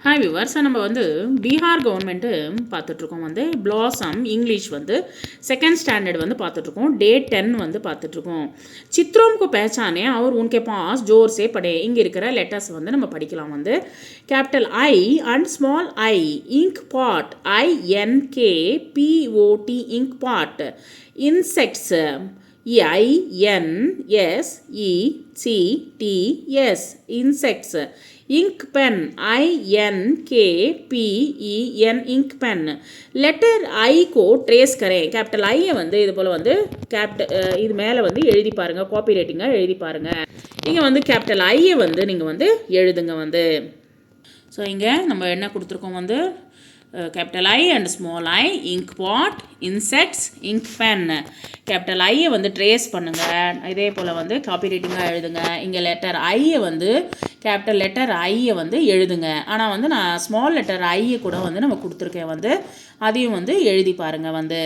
Hi viewers, நம்ம வந்து Bihar government பார்த்துட்ருக்கோம். வந்து பிளாசம் இங்கிலீஷ் வந்து செகண்ட் ஸ்டாண்டர்ட் வந்து பார்த்துட்ருக்கோம். டே 10 வந்து பார்த்துட்ருக்கோம். சித்ரோம் கோ பहचाने और उनके पास जोर से पढ़े. இங்கே இருக்கிற லெட்டர்ஸ் வந்து நம்ம படிக்கலாம். வந்து capital I and small I, ink pot, INKPOT, ink pot. Insects, INSECTS, insects. Ink pen, INKPEN, ink pen. Letter I கோ ட்ரேஸ் கரேன். கேபிட்டல் ஐயை வந்து இது போல் வந்து இது மேலே வந்து எழுதி பாருங்கள், காப்பி ரைட்டிங்காக எழுதி பாருங்கள். இங்கே வந்து கேபிட்டல் ஐயை வந்து நீங்கள் வந்து எழுதுங்க. வந்து ஸோ இங்கே நம்ம என்ன கொடுத்துருக்கோம், வந்து capital I and small I, ink pot, insects, ink pen. Capital ஐயை வந்து ட்ரேஸ் பண்ணுங்கள். இதே போல் வந்து காப்பி ரைட்டிங்காக எழுதுங்க. இங்கே லெட்டர் ஐயை வந்து கேபிட்டல் லெட்டர் ஐயை வந்து எழுதுங்க. ஆனால் வந்து நான் ஸ்மால் லெட்டர் ஐயை கூட வந்து நம்ம கொடுத்துருக்கேன். வந்து அதையும் வந்து எழுதி பாருங்கள். வந்து